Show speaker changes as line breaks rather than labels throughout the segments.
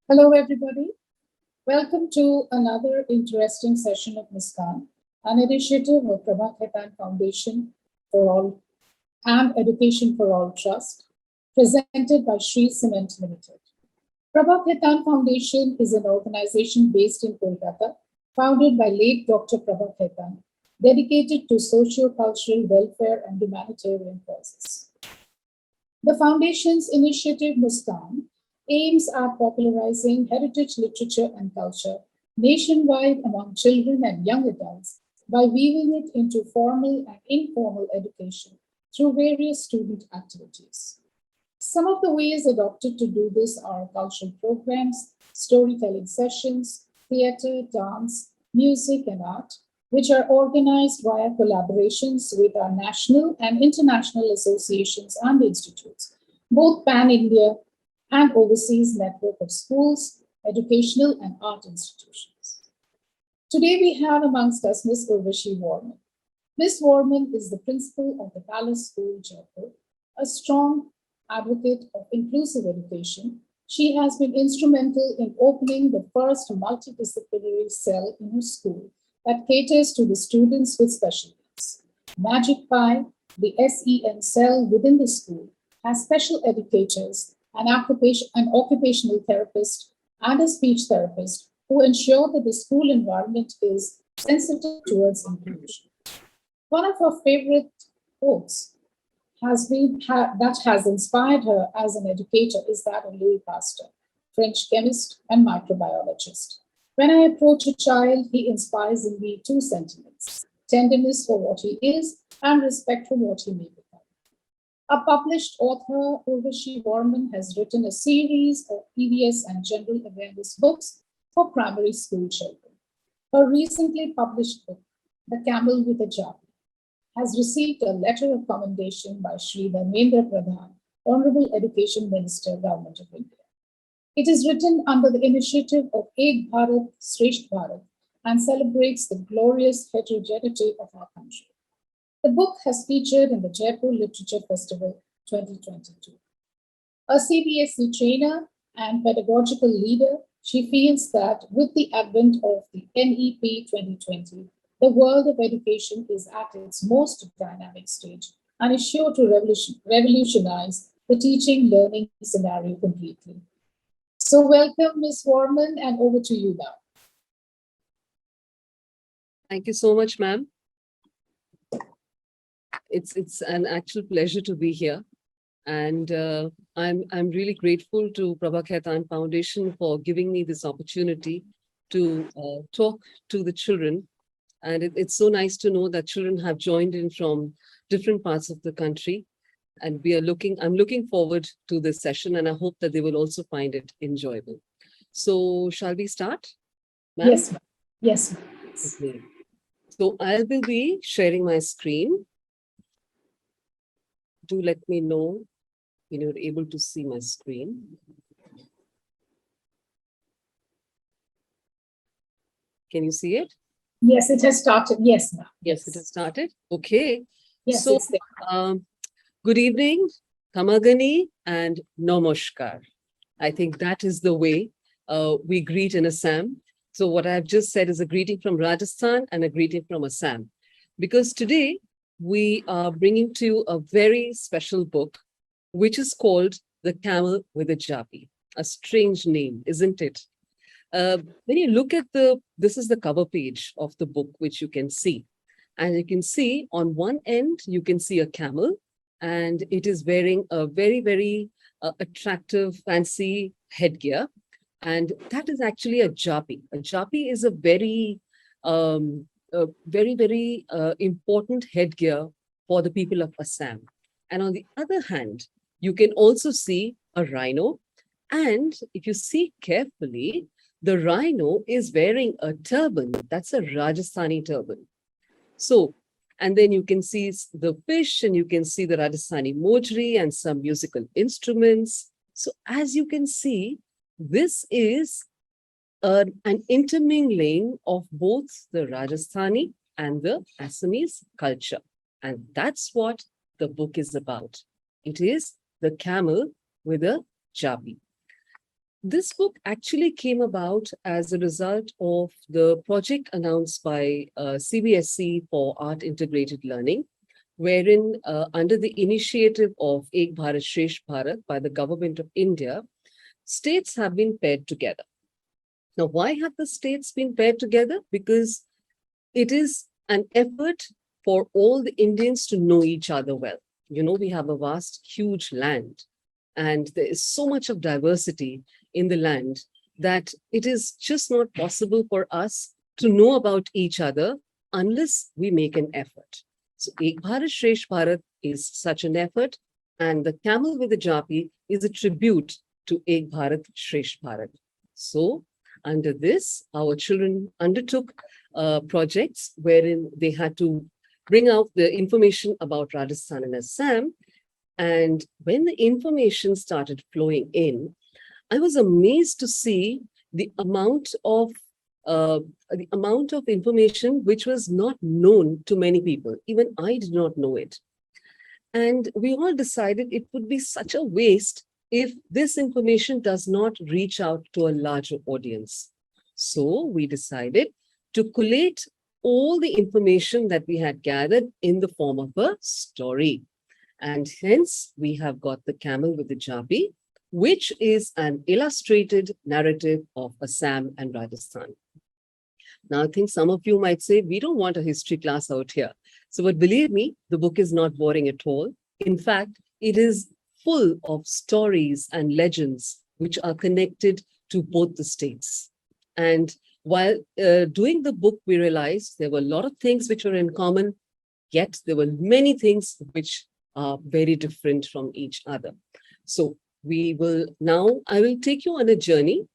Hello, everybody. Welcome to another interesting session of Muskaan, an initiative of Prabha Khaitan Foundation for All and Education for All Trust, presented by Sri Cement Limited. Prabha Khaitan Foundation is an organization based in Kolkata, founded by late Dr. Prabha Khaitan, dedicated to socio-cultural welfare and humanitarian causes. The Foundation's initiative Muskaan aims at popularizing heritage literature and culture nationwide among children and young adults by weaving it into formal and informal education through various student activities. Some of the ways adopted to do this are cultural programs, storytelling sessions, theater, dance, music, and art, which are organized via collaborations with our national and international associations and institutes, both pan India and overseas network of schools, educational and art institutions. Today we have amongst us Ms. Urvashi Warman. Ms. Warman is the principal of the Palace School, Jodhpur, a strong advocate of inclusive education. She has been instrumental in opening the first multidisciplinary cell in her school that caters to the students with special needs. Magic Pie, the SEN cell within the school, has special educators, an occupational therapist, and a speech therapist who ensure that the school environment is sensitive towards inclusion. One of her favorite quotes that has inspired her as an educator is that of Louis Pasteur, French chemist and microbiologist. When I approach a child, he inspires in me two sentiments: tenderness for what he is and respect for what he may become. A published author, Urvashi Warman, has written a series of PBS and general awareness books for primary school children. Her recently published book, The Camel with a Jabi, has received a letter of commendation by Sri Dharmendra Pradhan, Honorable Education Minister, Government of India. It is written under the initiative of Ek Bharat, Shresth Bharat, and celebrates the glorious heterogeneity of our country. The book has featured in the Jaipur Literature Festival 2022. A CBSE trainer and pedagogical leader, she feels that with the advent of the NEP 2020, the world of education is at its most dynamic stage and is sure to revolutionize the teaching learning scenario completely. So welcome, Ms. Warman, and over to you now.
Thank you so much, ma'am. It's an actual pleasure to be here, and I'm really grateful to Prabha Khaitan Foundation for giving me this opportunity to talk to the children. And it's so nice to know that children have joined in from different parts of the country, and I'm looking forward to this session, and I hope that they will also find it enjoyable. So shall we start, ma'am?
Yes, ma'am. Yes.
Okay. So I will be sharing my screen. Do let me know when you're able to see my screen. Can you see it?
Yes, it has started. Yes, ma'am.
Yes, it has started. Okay.
Yes,
so, good evening, Kamagani, and Namaskar. I think that is the way we greet in Assam. So what I've just said is a greeting from Rajasthan and a greeting from Assam. Because today we are bringing to you a very special book, which is called The Camel with a Jabi. A strange name, isn't it? When you look at this is the cover page of the book, which you can see. And you can see on one end, you can see a camel, and it is wearing a very, very attractive, fancy headgear. And that is actually a jabi. A jabi is a very, very important headgear for the people of Assam. And on the other hand, you can also see a rhino. And if you see carefully, the rhino is wearing a turban. That's a Rajasthani turban. So, and then you can see the fish, and you can see the Rajasthani mojri and some musical instruments. So as you can see, this is an intermingling of both the Rajasthani and the Assamese culture. And that's what the book is about. It is The Camel with a Jabi. This book actually came about as a result of the project announced by CBSE for Art Integrated Learning, wherein under the initiative of Ek Bharat Shresh Bharat by the government of India, states have been paired together. Now, why have the states been paired together? Because it is an effort for all the Indians to know each other well. You know, we have a vast, huge land, and there is so much of diversity in the land that it is just not possible for us to know about each other unless we make an effort. So, Ek Bharat Shresh Bharat is such an effort, and the camel with the japi is a tribute to Ek Bharat Shresh Bharat. So, under this, our children undertook projects wherein they had to bring out the information about Rajasthan and Assam. And when the information started flowing in, I was amazed to see the amount of information which was not known to many people. Even I did not know it. And we all decided it would be such a waste if this information does not reach out to a larger audience. So we decided to collate all the information that we had gathered in the form of a story. And hence we have got the camel with the japi, which is an illustrated narrative of Assam and Rajasthan. Now, I think some of you might say, we don't want a history class out here. So, but believe me, the book is not boring at all. In fact, it is full of stories and legends which are connected to both the states. And while doing the book, we realized there were a lot of things which were in common, yet there were many things which are very different from each other. So I will take you on a journey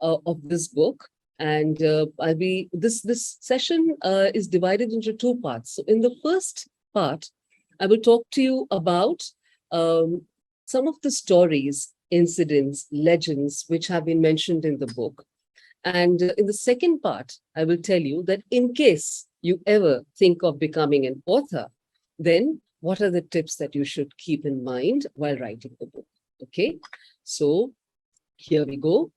of this book. And this session is divided into two parts. So in the first part, I will talk to you about some of the stories, incidents, legends, which have been mentioned in the book. And in the second part, I will tell you that in case you ever think of becoming an author, then what are the tips that you should keep in mind while writing the book? Okay, so here we go.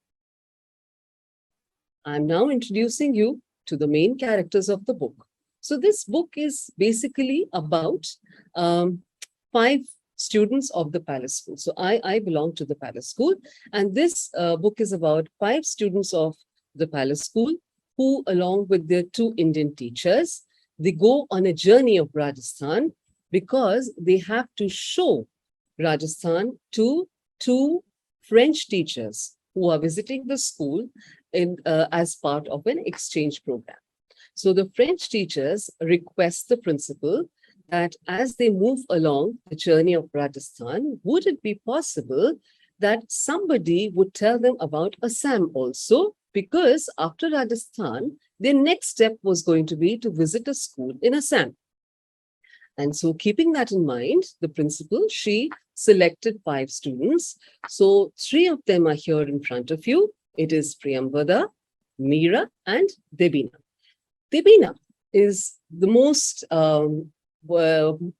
I'm now introducing you to the main characters of the book. So this book is basically about 5 students of the Palace School. So I belong to the Palace School, and this book is about 5 students of the Palace School who, along with their 2 Indian teachers, they go on a journey of Rajasthan because they have to show Rajasthan to 2 French teachers who are visiting the school as part of an exchange program. So the French teachers request the principal that as they move along the journey of Rajasthan, would it be possible that somebody would tell them about Assam also? Because after Rajasthan, their next step was going to be to visit a school in Assam. And so keeping that in mind, the principal, she selected 5 students. So 3 of them are here in front of you. It is Priyambada, Meera, and Debina. Debina is the most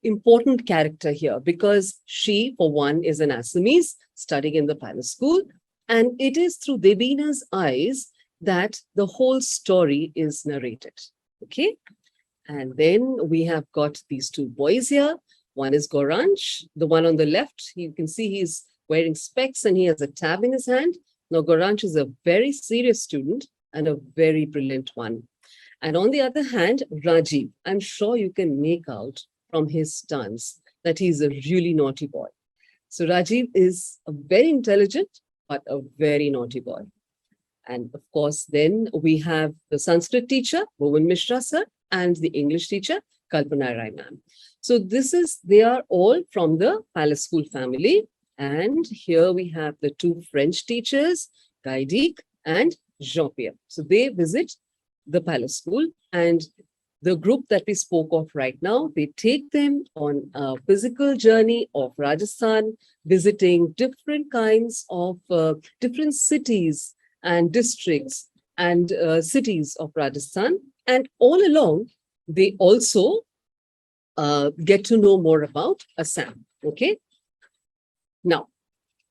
important character here because she, for one, is an Assamese studying in the Palace School. And it is through Debina's eyes that the whole story is narrated. Okay. And then we have got these 2 boys here. One is Goranch, the one on the left. You can see he's wearing specs and he has a tab in his hand. Now, Goranch is a very serious student and a very brilliant one. And on the other hand, Rajiv, I'm sure you can make out from his stance that he's a really naughty boy. So Rajiv is a very intelligent, but a very naughty boy. And of course, then we have the Sanskrit teacher, Bhuvan Mishra sir, and the English teacher, Kalpana Rai ma'am. So they are all from the Palace School family. And here we have the 2 French teachers, Gaidik and Jean-Pierre. So they visit the Palace School, and the group that we spoke of right now, they take them on a physical journey of Rajasthan, visiting different kinds of different cities and districts and cities of Rajasthan. And all along, they also get to know more about Assam. Okay. Now,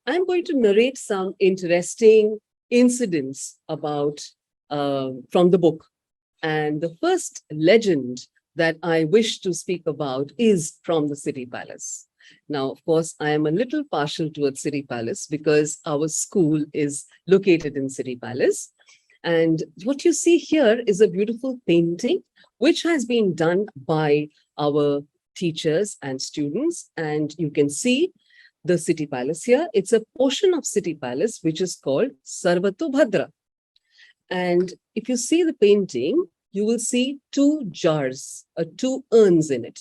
I'm going to narrate some interesting incidents about from the book. And the first legend that I wish to speak about is from the City Palace. Now, of course, I am a little partial towards City Palace because our school is located in City Palace. And what you see here is a beautiful painting, which has been done by our teachers and students. And you can see the City Palace here. It's a portion of City Palace, which is called Sarvatu Bhadra. And if you see the painting, you will see two jars, two urns in it.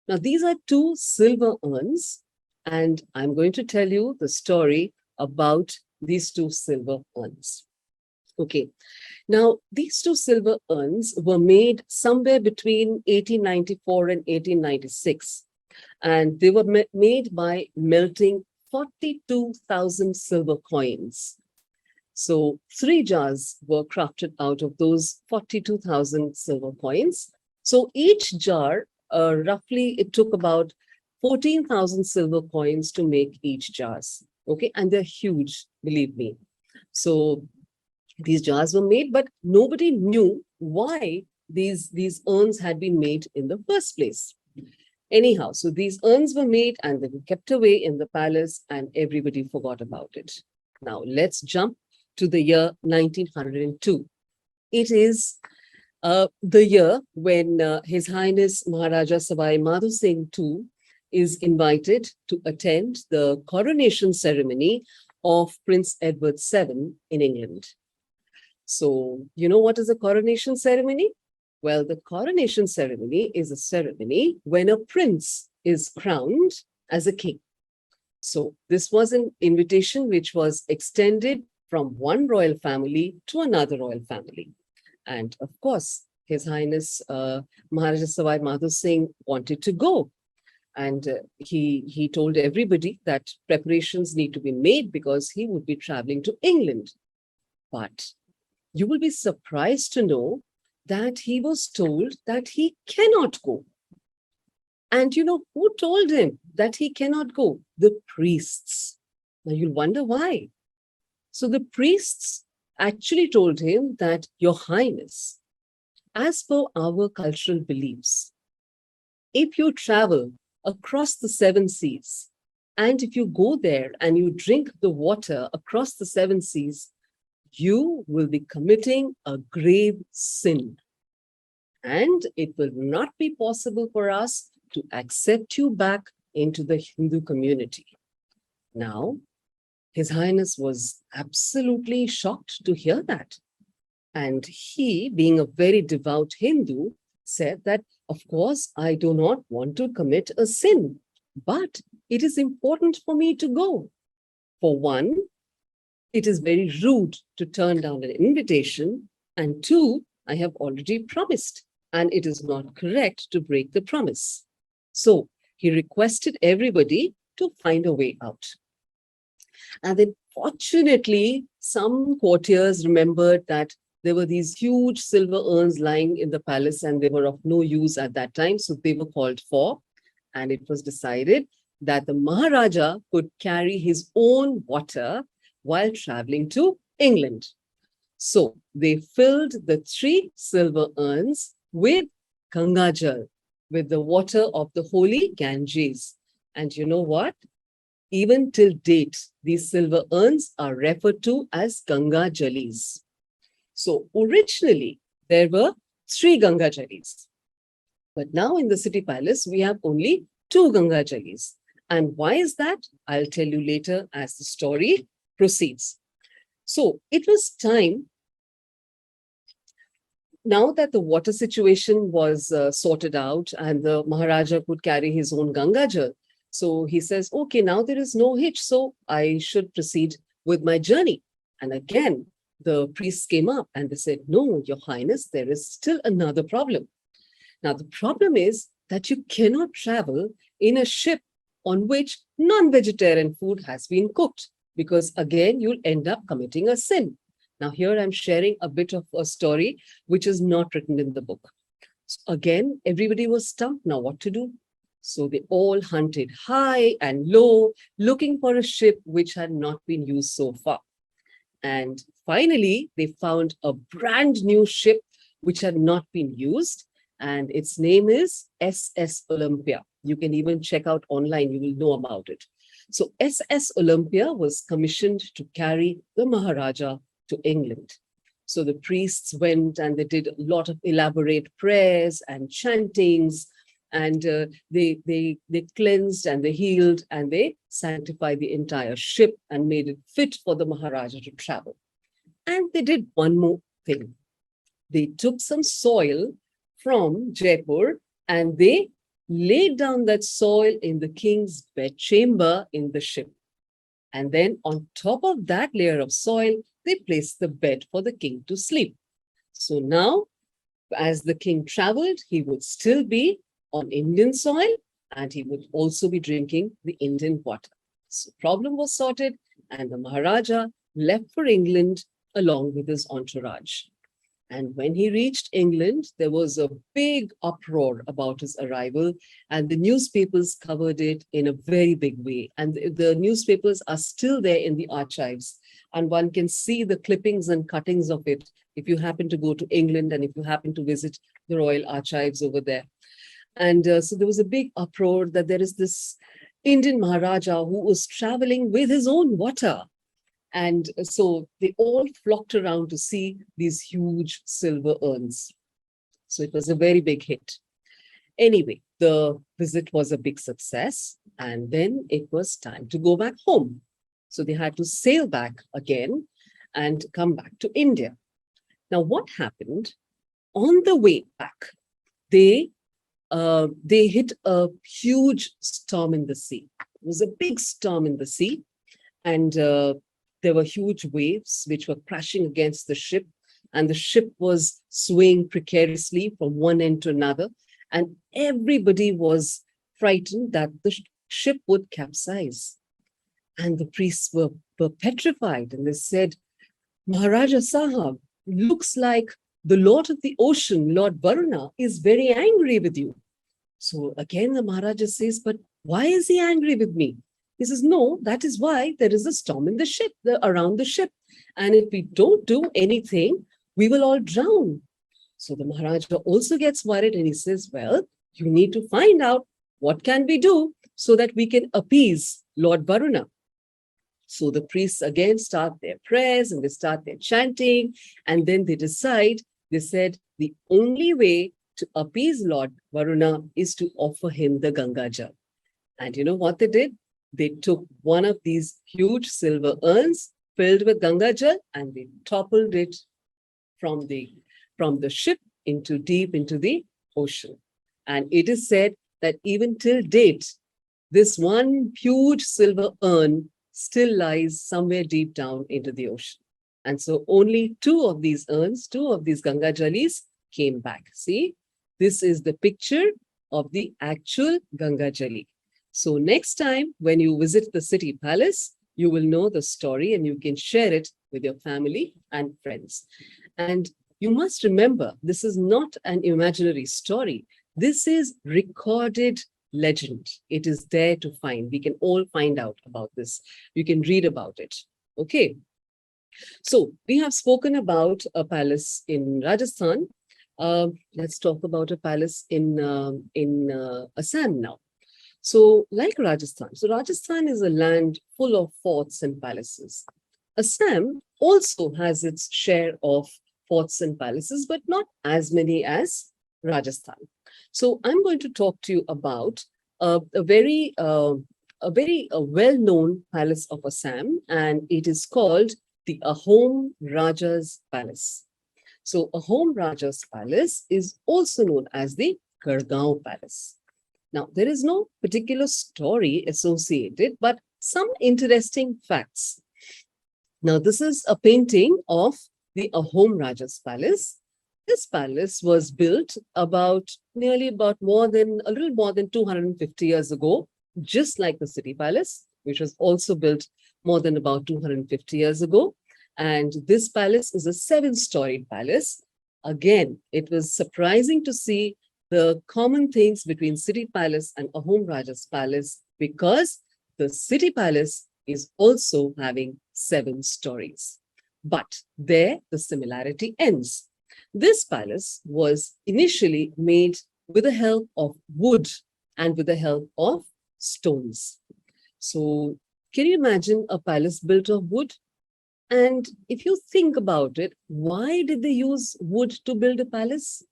Now, these are two silver urns, and I'm going to tell you the story about these two silver urns. Okay, now these two silver urns were made somewhere between 1894 and 1896, and they were made by melting 42,000 silver coins. So 3 jars were crafted out of those 42,000 silver coins. So each jar, roughly, it took about 14,000 silver coins to make each jars. Okay, and they're huge, believe me. So these jars were made, but nobody knew why these urns had been made in the first place. Anyhow, so these urns were made and they were kept away in the palace, and everybody forgot about it. Now let's jump to the year 1902. It is the year when His Highness Maharaja Savai Madho Singh II is invited to attend the coronation ceremony of Prince Edward VII in England. So, you know what is a coronation ceremony? Well, the coronation ceremony is a ceremony when a prince is crowned as a king. So this was an invitation which was extended from one royal family to another royal family. And of course, His Highness Maharaja Savai Madho Singh wanted to go. And he told everybody that preparations need to be made because he would be traveling to England. But you will be surprised to know that he was told that he cannot go. And you know who told him that he cannot go? The priests. Now you'll wonder why. So the priests actually told him that, Your Highness, as per our cultural beliefs, if you travel across the 7 seas, and if you go there and you drink the water across the 7 seas, you will be committing a grave sin. And it will not be possible for us to accept you back into the Hindu community. Now, His Highness was absolutely shocked to hear that. And he, being a very devout Hindu, said that, of course, I do not want to commit a sin, but it is important for me to go. For one, it is very rude to turn down an invitation. And 2, I have already promised, and it is not correct to break the promise. So he requested everybody to find a way out. And then fortunately, some courtiers remembered that there were these huge silver urns lying in the palace and they were of no use at that time. So they were called for, and it was decided that the Maharaja could carry his own water while traveling to England. So they filled the 3 silver urns with Ganga Jal, with the water of the holy Ganges. And you know what? Even till date, these silver urns are referred to as Ganga Jalis. So originally, there were 3 Ganga Jalis. But now in the City Palace, we have only 2 Ganga Jalis. And why is that? I'll tell you later as the story proceeds. So it was time, now that the water situation was sorted out and the Maharaja could carry his own Ganga Jal. So he says, okay, now there is no hitch, so I should proceed with my journey. And again, the priests came up and they said, no, Your Highness, there is still another problem. Now, the problem is that you cannot travel in a ship on which non-vegetarian food has been cooked, because again, you'll end up committing a sin. Now, here I'm sharing a bit of a story which is not written in the book. So again, everybody was stumped. Now, what to do? So they all hunted high and low, looking for a ship which had not been used so far. And finally, they found a brand new ship which had not been used, and its name is SS Olympia. You can even check out online, you will know about it. So SS Olympia was commissioned to carry the Maharaja to England. So the priests went and they did a lot of elaborate prayers and chantings, and they cleansed and they healed and they sanctified the entire ship and made it fit for the Maharaja to travel. And they did one more thing. They took some soil from Jaipur and they laid down that soil in the king's bedchamber in the ship. And then on top of that layer of soil, they placed the bed for the king to sleep. So now, as the king traveled, he would still be on Indian soil and he would also be drinking the Indian water. So problem was sorted and the Maharaja left for England along with his entourage. And when he reached England, there was a big uproar about his arrival, and the newspapers covered it in a very big way. And the newspapers are still there in the archives, and one can see the clippings and cuttings of it if you happen to go to England and if you happen to visit the Royal Archives over there. And so there was a big uproar that there is this Indian Maharaja who was traveling with his own water. And so they all flocked around to see these huge silver urns. So it was a very big hit. Anyway, the visit was a big success. And then it was time to go back home. So they had to sail back again and come back to India. Now, what happened? On the way back, they hit a huge storm in the sea. It was a big storm in the sea. And there were huge waves which were crashing against the ship, and the ship was swaying precariously from one end to another. And everybody was frightened that the ship would capsize. And the priests were petrified, and they said, Maharaja Sahab, looks like the Lord of the ocean, Lord Varuna, is very angry with you. So again, the Maharaja says, but why is he angry with me? He says, no, that is why there is a storm in the ship, around the ship. And if we don't do anything, we will all drown. So the Maharaja also gets worried and he says, well, you need to find out what can we do so that we can appease Lord Varuna. So the priests again start their prayers and they start their chanting. And then they decide, they said, the only way to appease Lord Varuna is to offer him the Ganga Jal. And you know what they did? They took one of these huge silver urns filled with Ganga Jal and they toppled it from the ship deep into the ocean. And it is said that even till date, this one huge silver urn still lies somewhere deep down into the ocean. And so only two of these urns, two of these Ganga Jalis came back. See, this is the picture of the actual Ganga Jali. So next time when you visit the city palace, you will know the story and you can share it with your family and friends. And you must remember, this is not an imaginary story. This is recorded legend. It is there to find. We can all find out about this. You can read about it. Okay. So we have spoken about a palace in Rajasthan. Let's talk about a palace in Assam now. So like Rajasthan, so Rajasthan is a land full of forts and palaces. Assam also has its share of forts and palaces, but not as many as Rajasthan. So I'm going to talk to you about a very well-known palace of Assam, and it is called the Ahom Raja's Palace. So Ahom Raja's Palace is also known as the Gargaon Palace. Now, there is no particular story associated, but some interesting facts. Now, this is a painting of the Ahom Raja's Palace. This palace was built a little more than 250 years ago, just like the city palace, which was also built more than about 250 years ago. And this palace is a 7-storied palace. Again, it was surprising to see the common things between city palace and Ahom Raja's palace, because the city palace is also having 7 stories. But there the similarity ends. This palace was initially made with the help of wood and with the help of stones. So, can you imagine a palace built of wood? And if you think about it, why did they use wood to build a palace?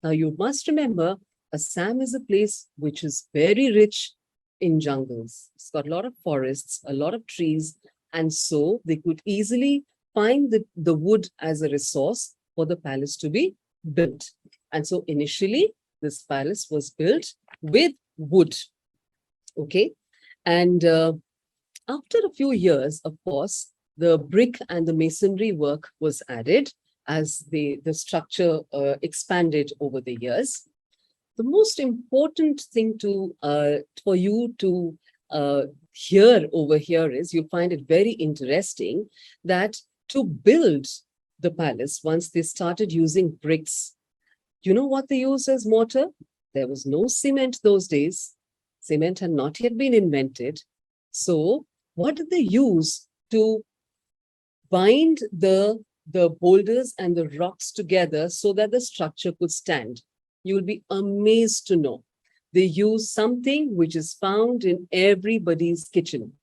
Now, you must remember, Assam is a place which is very rich in jungles. It's got a lot of forests, a lot of trees, and so they could easily find the wood as a resource for the palace to be built. And so initially, this palace was built with wood. Okay. And after a few years, of course, the brick and the masonry work was added as the structure expanded over the years. The most important thing for you to hear over here is, you'll find it very interesting that to build the palace, once they started using bricks, you know what they used as mortar? There was no cement those days. Cement had not yet been invented. So what did they use to bind the boulders and the rocks together so that the structure could stand? You will be amazed to know. They used something which is found in everybody's kitchen.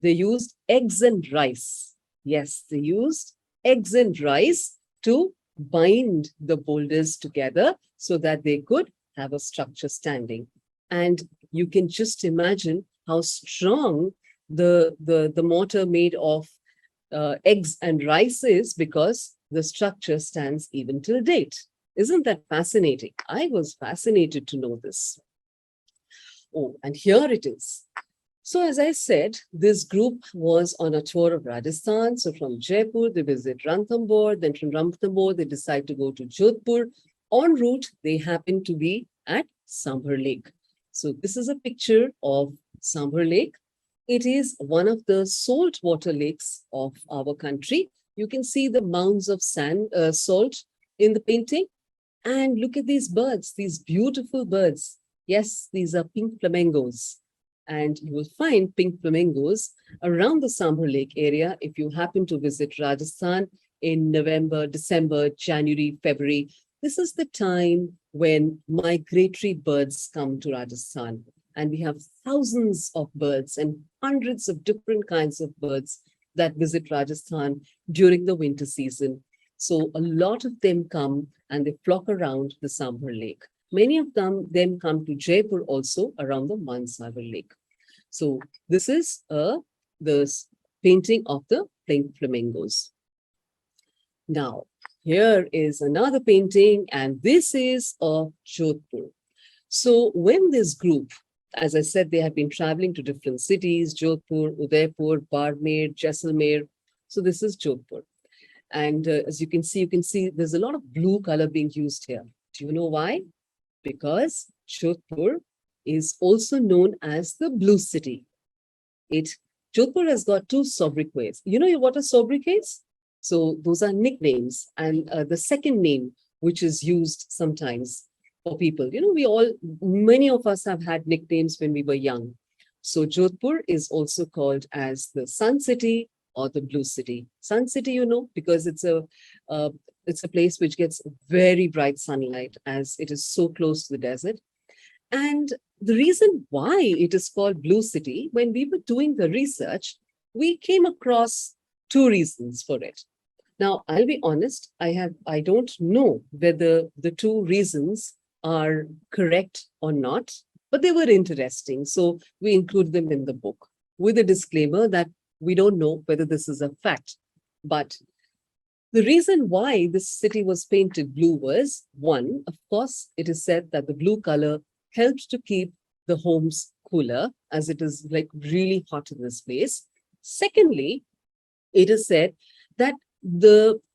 They used eggs and rice. Yes, they used eggs and rice to bind the boulders together so that they could have a structure standing. And you can just imagine how strong the mortar made of eggs and rice is, because the structure stands even till date. Isn't that fascinating? I was fascinated to know this. Oh, and here it is. So as I said, this group was on a tour of Rajasthan. So from Jaipur, they visit Ranthambore. Then from Ranthambore, they decide to go to Jodhpur. En route, they happen to be at Sambhar Lake. So this is a picture of Sambhar Lake. It is one of the saltwater lakes of our country. You can see the mounds of salt in the painting. And look at these birds, these beautiful birds. Yes, these are pink flamingos. And you will find pink flamingos around the Sambhar Lake area if you happen to visit Rajasthan in November, December, January, February. This is the time when migratory birds come to Rajasthan. And we have thousands of birds and hundreds of different kinds of birds that visit Rajasthan during the winter season. So a lot of them come and they flock around the Sambhar Lake. Many of them come to Jaipur also around the Mansagar Lake. So this is the painting of the pink flamingos. Now, here is another painting, and this is of Jodhpur. So when this group, as I said, they have been traveling to different cities, Jodhpur, Udaipur, Barmer, Jaisalmer. So this is Jodhpur. And as you can see there's a lot of blue color being used here. Do you know why? Because Jodhpur is also known as the Blue City. Jodhpur has got two sobriquets. You know what are sobriquets? So those are nicknames. And the second name, which is used sometimes for people. You know, many of us have had nicknames when we were young. So Jodhpur is also called as the Sun City or the Blue City. Sun City, you know, because it's a place which gets very bright sunlight as it is so close to the desert. And the reason why it is called Blue City, when we were doing the research, we came across two reasons for it. Now, I'll be honest, I don't know whether the two reasons are correct or not, but they were interesting. So we include them in the book with a disclaimer that we don't know whether this is a fact. But the reason why this city was painted blue was, one, of course, it is said that the blue color helped to keep the homes cooler, as it is like really hot in this place. Secondly, it is said that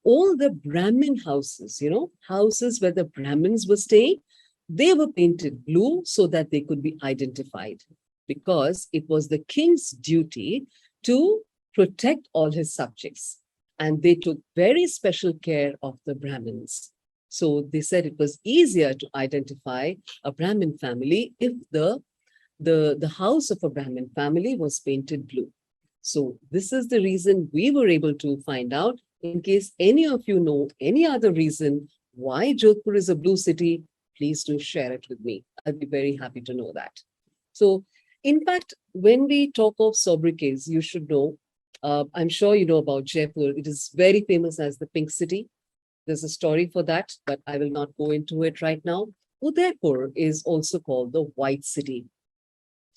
all the Brahmin houses, you know, houses where the Brahmins were staying, they were painted blue so that they could be identified, because it was the king's duty to protect all his subjects. And they took very special care of the Brahmins. So they said it was easier to identify a Brahmin family if the house of a Brahmin family was painted blue. So this is the reason we were able to find out In case any of you know any other reason why Jodhpur is a blue city, please do share it with me. I'll be very happy to know that. So, in fact, when we talk of sobriquets, you should know, I'm sure you know about Jaipur. It is very famous as the Pink City. There's a story for that, but I will not go into it right now. Udaipur is also called the White City.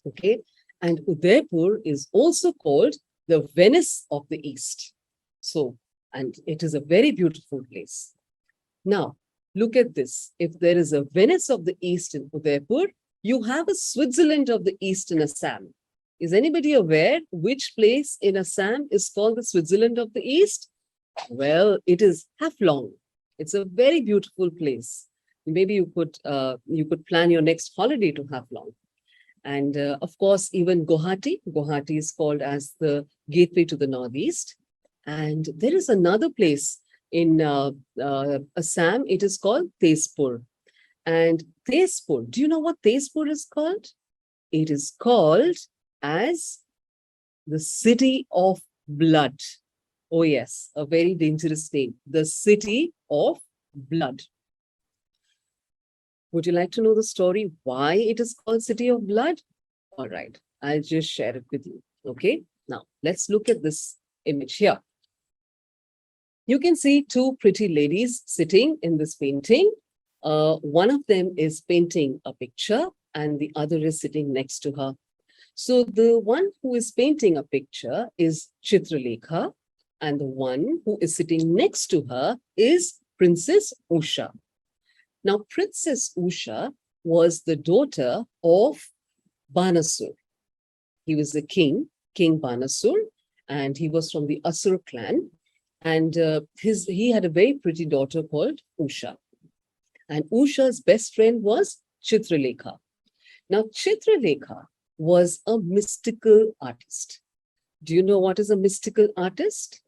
Okay. And Udaipur is also called the Venice of the East. So, and it is a very beautiful place. Now, look at this. If there is a Venice of the East in Udaipur, you have a Switzerland of the East in Assam. Is anybody aware which place in Assam is called the Switzerland of the East? Well, it is Haflong. It's a very beautiful place. Maybe you could plan your next holiday to Haflong. And of course, even Guwahati. Guwahati is called as the gateway to the Northeast. And there is another place in Assam. It is called Tezpur. And Tezpur, do you know what Tezpur is called? It is called as the city of blood. Oh yes, a very dangerous name. The city of blood. Would you like to know the story why it is called City of Blood? All right, I'll just share it with you. Okay, now let's look at this image here. You can see two pretty ladies sitting in this painting. One of them is painting a picture and the other is sitting next to her. So the one who is painting a picture is Chitralekha and the one who is sitting next to her is Princess Usha. Now, Princess Usha was the daughter of Banasur. He was the king, King Banasur, and he was from the Asur clan. And he had a very pretty daughter called Usha. And Usha's best friend was Chitralekha. Now, Chitralekha was a mystical artist. Do you know what is a mystical artist?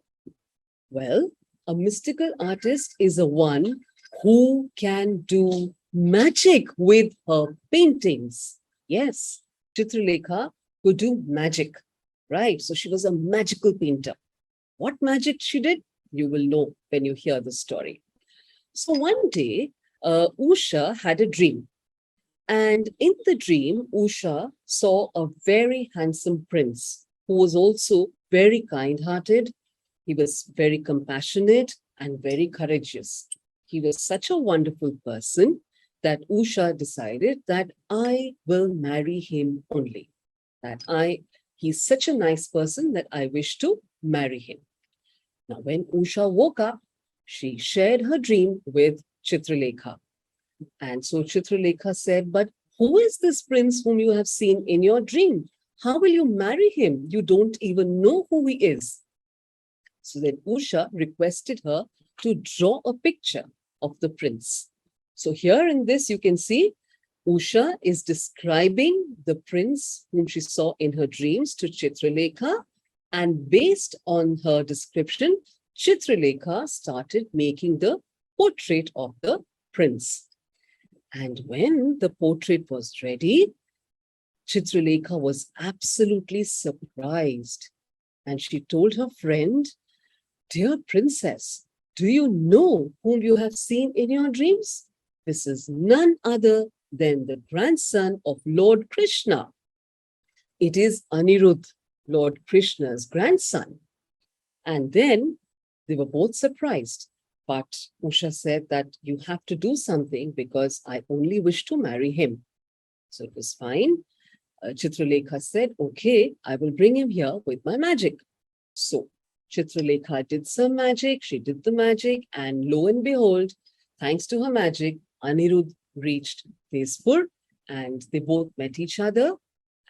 Well, a mystical artist is a one who can do magic with her paintings. Yes, Chitralekha could do magic, right? So she was a magical painter. What magic she did, you will know when you hear the story. So one day, Usha had a dream. And in the dream, Usha saw a very handsome prince who was also very kind-hearted. He was very compassionate and very courageous. He was such a wonderful person that Usha decided that I will marry him only. He's such a nice person that I wish to marry him. Now, when Usha woke up, she shared her dream with Chitralekha. And so Chitralekha said, but who is this prince whom you have seen in your dream? How will you marry him? You don't even know who he is. So then Usha requested her to draw a picture of the prince. So here in this, you can see Usha is describing the prince whom she saw in her dreams to Chitralekha. And based on her description, Chitralekha started making the portrait of the prince. And when the portrait was ready, Chitralekha was absolutely surprised. And she told her friend, "Dear princess, do you know whom you have seen in your dreams? This is none other than the grandson of Lord Krishna. It is Anirudh, Lord Krishna's grandson." And then they were both surprised. But Usha said that you have to do something because I only wish to marry him. So it was fine. Chitralekha said, okay, I will bring him here with my magic. So Chitralekha did some magic, she did the magic, and lo and behold, thanks to her magic, Anirudh reached Tezpur and they both met each other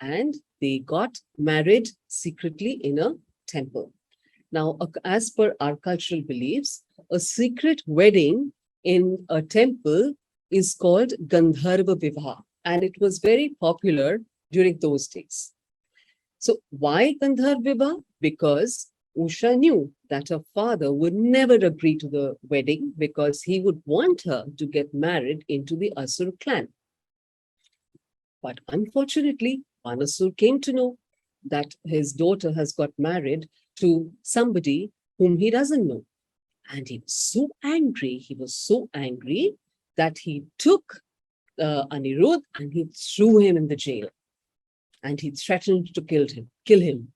and they got married secretly in a temple. Now, as per our cultural beliefs, a secret wedding in a temple is called Gandharva Vivah, and it was very popular during those days. So why Gandharva Vivah? Because Usha knew that her father would never agree to the wedding because he would want her to get married into the Asur clan. But unfortunately, Banasur came to know that his daughter has got married to somebody whom he doesn't know. And he was so angry. He was so angry that he took Anirudh and he threw him in the jail. And he threatened to kill him.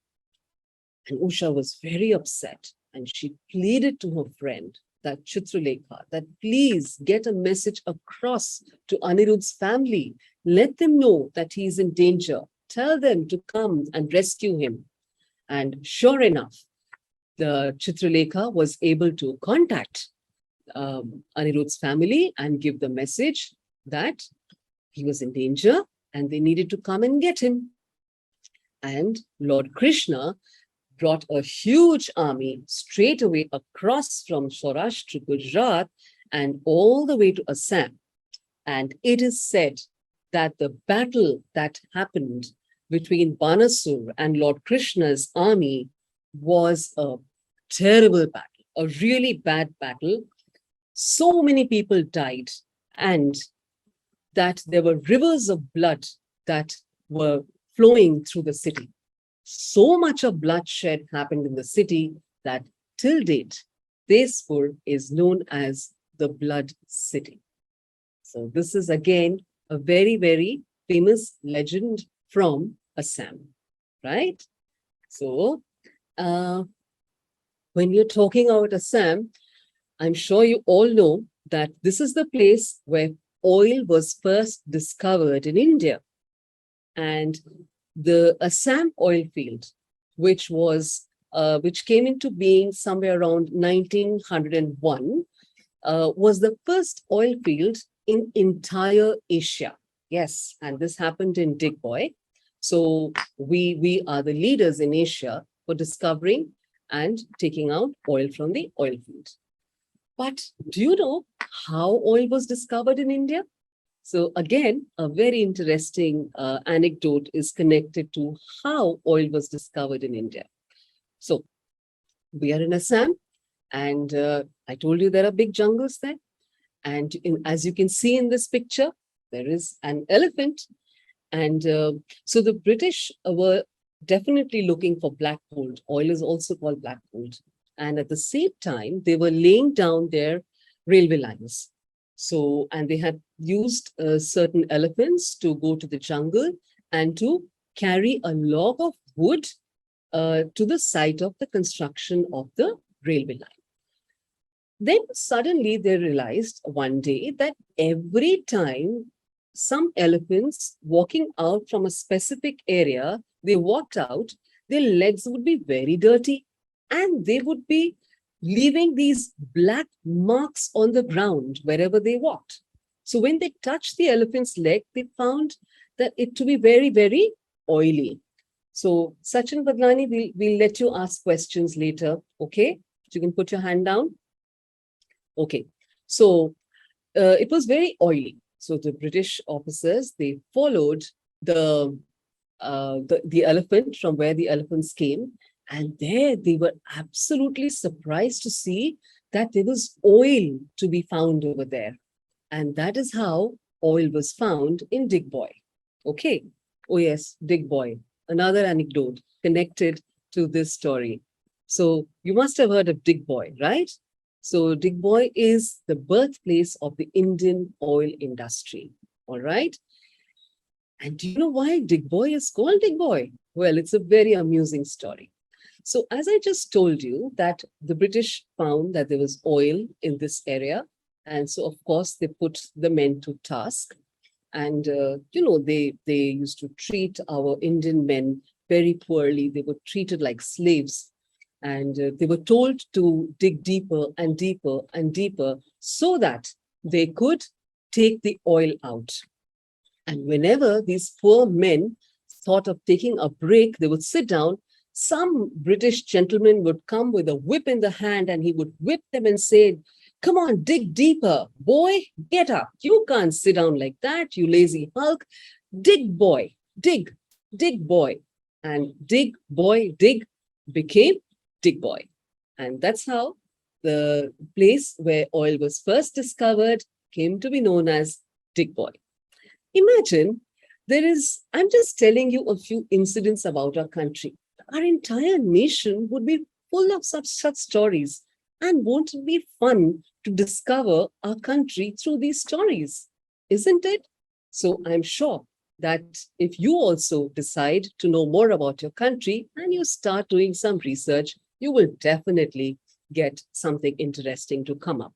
And Usha was very upset. And she pleaded to her friend, that Chitralekha, that please get a message across to Anirudh's family. Let them know that he is in danger. Tell them to come and rescue him. And sure enough, the Chitralekha was able to contact Anirudh's family and give the message that he was in danger and they needed to come and get him. And Lord Krishna brought a huge army straight away across from Saurashtra, Gujarat, and all the way to Assam. And it is said that the battle that happened between Banasur and Lord Krishna's army was a terrible battle, a really bad battle. So many people died, and that there were rivers of blood that were flowing through the city. So much of bloodshed happened in the city that till date, Tezpur is known as the Blood City. So this is again a very, very famous legend from Assam, right? So when you're talking about Assam, I'm sure you all know that this is the place where oil was first discovered in India. And the Assam oil field, which came into being somewhere around 1901, was the first oil field in entire Asia. Yes, and this happened in Digboy. So we are the leaders in Asia for discovering and taking out oil from the oil field. But do you know how oil was discovered in India? So again, a very interesting anecdote is connected to how oil was discovered in India. So we are in Assam, and I told you there are big jungles there. And as you can see in this picture, there is an elephant. And so the British were definitely looking for black gold. Oil is also called black gold. And at the same time, they were laying down their railway lines. So, and they had used certain elephants to go to the jungle and to carry a log of wood to the site of the construction of the railway line. Then suddenly they realized one day that every time some elephants walking out from a specific area, they walked out, their legs would be very dirty and they would be leaving these black marks on the ground wherever they walked. So when they touched the elephant's leg, they found that it to be very, very oily. So Sachin Badlani, we'll let you ask questions later, okay? You can put your hand down. Okay, so it was very oily. So the British officers, they followed the elephant from where the elephants came. And there they were absolutely surprised to see that there was oil to be found over there. And that is how oil was found in Digboy. Okay. Oh yes, Digboy. Another anecdote connected to this story. So you must have heard of Digboy, right? So Digboy is the birthplace of the Indian oil industry. All right. And do you know why Digboy is called Digboy? Well, it's a very amusing story. So as I just told you that the British found that there was oil in this area. And so, of course, they put the men to task. And, they used to treat our Indian men very poorly. They were treated like slaves. And they were told to dig deeper and deeper and deeper so that they could take the oil out. And whenever these poor men thought of taking a break, they would sit down. Some British gentleman would come with a whip in the hand and he would whip them and say, "Come on, dig deeper. Boy, get up. You can't sit down like that, you lazy hulk. Dig, boy, dig, boy." And dig, boy, dig became Digboy. And that's how the place where oil was first discovered came to be known as Digboy. Imagine I'm just telling you a few incidents about our country. Our entire nation would be full of such stories. And won't it be fun to discover our country through these stories? Isn't it? So I'm sure that if you also decide to know more about your country and you start doing some research, you will definitely get something interesting to come up.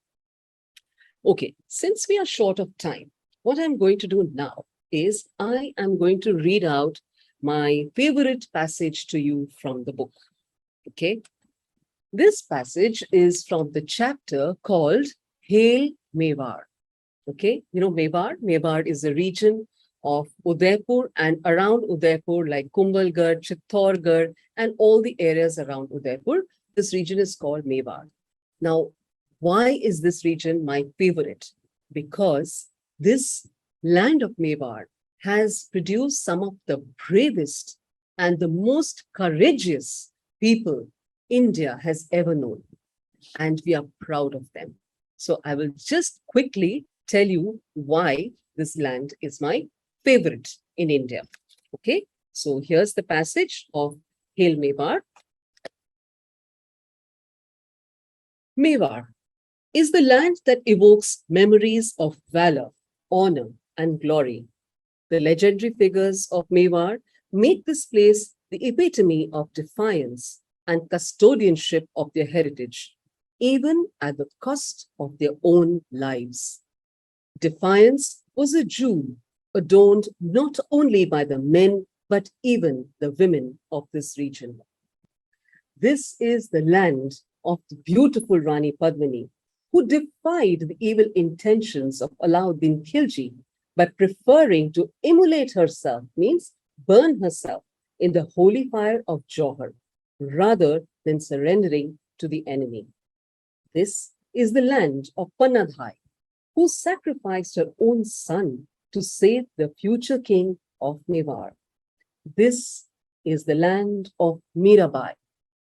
Okay, since we are short of time, what I'm going to do now is I am going to read out my favorite passage to you from the book. Okay, this passage is from the chapter called Hail Mewar. Okay, you know Mewar? Mewar is a region of Udaipur and around Udaipur, like Kumbhalgarh, Chittorgarh, and all the areas around Udaipur. This region is called Mewar. Now, why is this region my favorite? Because this land of Mewar has produced some of the bravest and the most courageous people India has ever known. And we are proud of them. So I will just quickly tell you why this land is my favorite in India. Okay, so here's the passage of Hail Mewar. Mewar is the land that evokes memories of valor, honor, and glory. The legendary figures of Mewar make this place the epitome of defiance and custodianship of their heritage, even at the cost of their own lives. Defiance was a jewel adorned not only by the men, but even the women of this region. This is the land of the beautiful Rani Padmini, who defied the evil intentions of Alauddin Khilji by preferring to immolate herself, means burn herself in the holy fire of Johar, rather than surrendering to the enemy. This is the land of Panadhai, who sacrificed her own son to save the future king of Mewar. This is the land of Mirabai,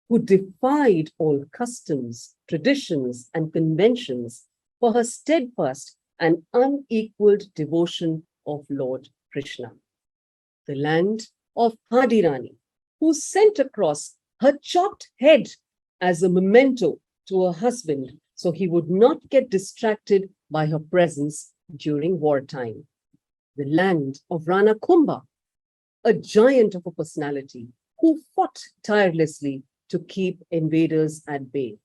who defied all customs, traditions, and conventions for her steadfast and unequaled devotion of Lord Krishna. The land of Hadirani, who sent across her chopped head as a memento to her husband so he would not get distracted by her presence during wartime. The land of Rana Kumbha, a giant of a personality who fought tirelessly to keep invaders at bay.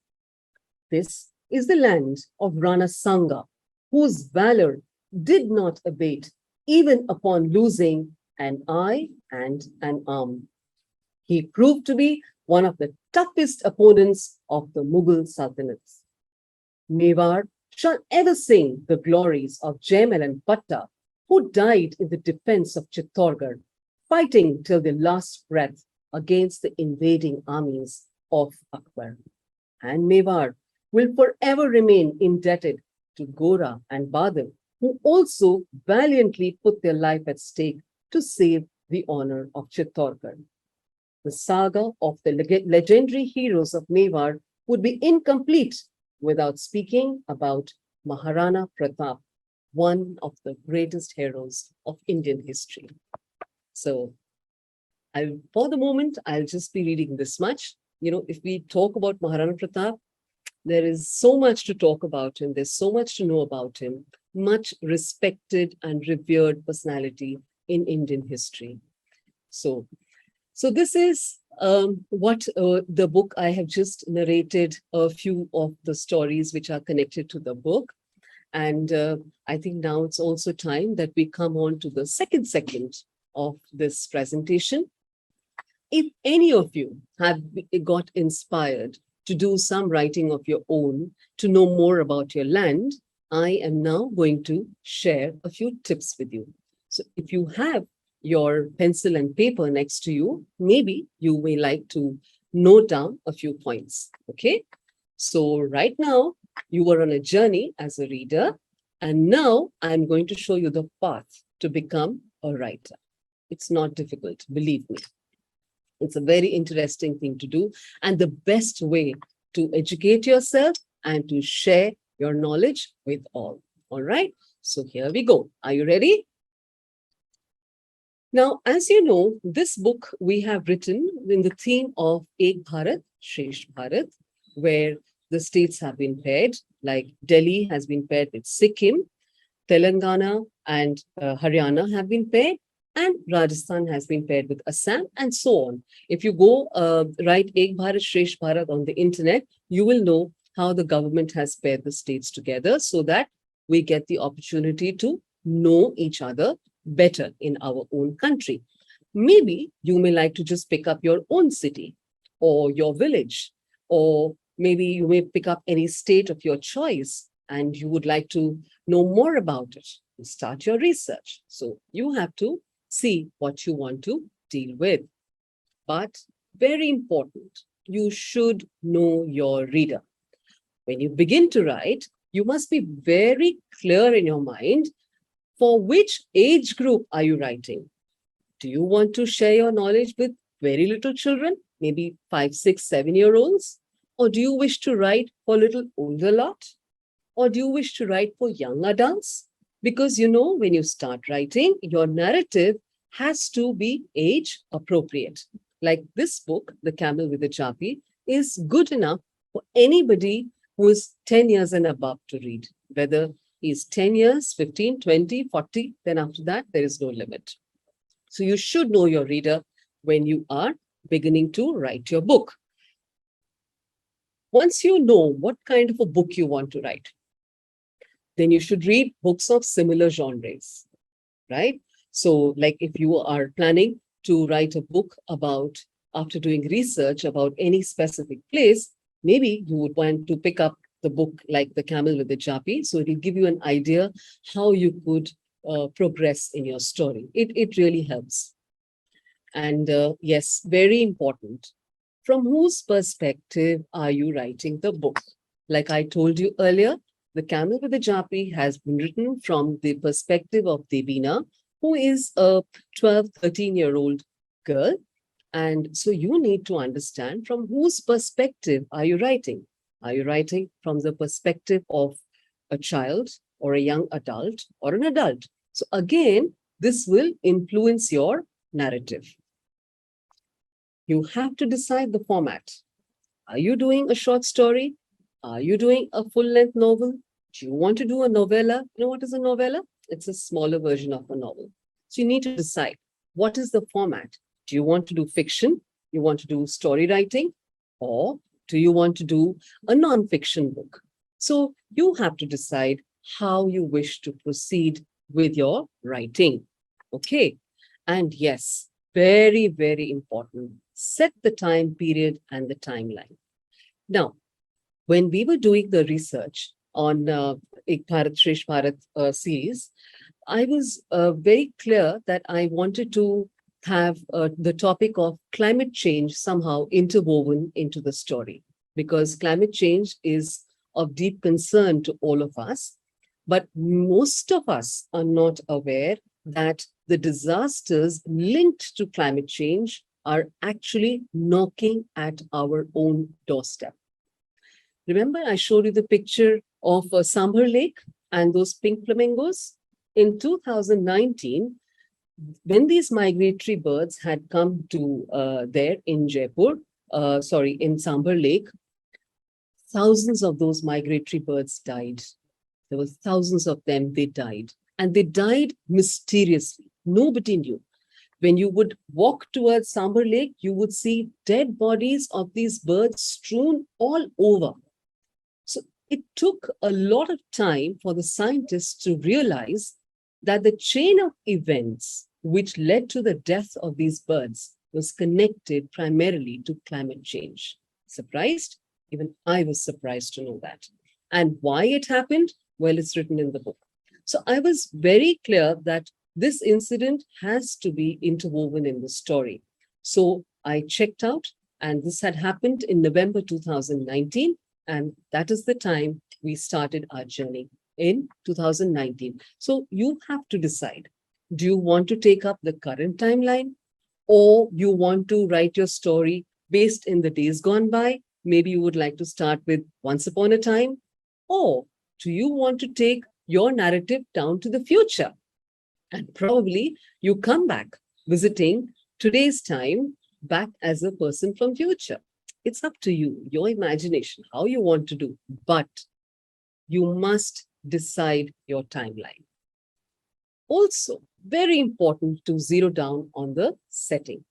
This is the land of Rana Sanga, whose valor did not abate even upon losing an eye and an arm. He proved to be one of the toughest opponents of the Mughal Sultanates. Mewar shall ever sing the glories of Jaimalan Patta, who died in the defense of Chittorgarh, fighting till their last breath against the invading armies of Akbar. And Mewar will forever remain indebted to Gora and Badal, who also valiantly put their life at stake to save the honor of Chittorgarh. The saga of the legendary heroes of Mewar would be incomplete without speaking about Maharana Pratap, one of the greatest heroes of Indian history. So for the moment, I'll just be reading this much. You know, if we talk about Maharana Pratap, there is so much to talk about him. There's so much to know about him. Much respected and revered personality in Indian history. So this is what the book I have just narrated a few of the stories which are connected to the book. And I think now it's also time that we come on to the second segment of this presentation. If any of you have got inspired to do some writing of your own, to know more about your land, I am now going to share a few tips with you. So if you have your pencil and paper next to you, maybe you may like to note down a few points, okay? So right now, you are on a journey as a reader, and now I'm going to show you the path to become a writer. It's not difficult, believe me. It's a very interesting thing to do, and the best way to educate yourself and to share your knowledge with all. All right, so here we go. Are you ready? Now, as you know, this book we have written in the theme of Ek Bharat, Shresth Bharat, where the states have been paired, like Delhi has been paired with Sikkim, Telangana and Haryana have been paired, and Rajasthan has been paired with Assam, and so on. If you go write Ek Bharat Shresh Bharat on the internet, you will know how the government has paired the states together so that we get the opportunity to know each other better in our own country. Maybe you may like to just pick up your own city or your village, or maybe you may pick up any state of your choice and you would like to know more about it. Start your research. So you have to see what you want to deal with. But very important, you should know your reader. When you begin to write, you must be very clear in your mind for which age group are you writing. Do you want to share your knowledge with very little children, maybe 5, 6, 7-year-olds? Or do you wish to write for a little older lot? Or do you wish to write for young adults? Because when you start writing, your narrative has to be age appropriate. Like this book, The Camel with the Chapi, is good enough for anybody who is 10 years and above to read. Whether he's 10 years, 15, 20, 40, then after that, there is no limit. So you should know your reader when you are beginning to write your book. Once you know what kind of a book you want to write, then you should read books of similar genres, right? So like if you are planning to write a book about, after doing research about any specific place, maybe you would want to pick up the book like The Camel with the Chapi. So it will give you an idea how you could progress in your story. It really helps. And yes, very important. From whose perspective are you writing the book? Like I told you earlier, The Camel with the Chapi has been written from the perspective of Devina, who is a 12, 13-year-old girl. And so you need to understand from whose perspective are you writing? Are you writing from the perspective of a child or a young adult or an adult? So again, this will influence your narrative. You have to decide the format. Are you doing a short story? Are you doing a full-length novel? Do you want to do a novella? You know what is a novella? It's a smaller version of a novel. So you need to decide what is the format. Do you want to do fiction? You want to do story writing? Or do you want to do a non-fiction book? So you have to decide how you wish to proceed with your writing. Okay. And yes, very, very important. Set the time period and the timeline. Now, when we were doing the research on Ek Bharat Shresh Bharat series, I was very clear that I wanted to have the topic of climate change somehow interwoven into the story, because climate change is of deep concern to all of us. But most of us are not aware that the disasters linked to climate change are actually knocking at our own doorstep. Remember, I showed you the picture of Sambhar Lake and those pink flamingos? In 2019, when these migratory birds had come to there in Jaipur, in Sambhar Lake, thousands of those migratory birds died. There were thousands of them, they died. And they died mysteriously. Nobody knew. When you would walk towards Sambhar Lake, you would see dead bodies of these birds strewn all over. So it took a lot of time for the scientists to realize that the chain of events which led to the death of these birds was connected primarily to climate change. Surprised? Even I was surprised to know that. And why it happened? Well, it's written in the book. So I was very clear that this incident has to be interwoven in the story. So I checked out, and this had happened in November 2019. And that is the time we started our journey in 2019. So you have to decide, do you want to take up the current timeline, or you want to write your story based in the days gone by? Maybe you would like to start with Once Upon a Time, or do you want to take your narrative down to the future? And probably you come back visiting today's time back as a person from future. It's up to you, your imagination, how you want to do, but you must decide your timeline. Also, very important to zero down on the setting.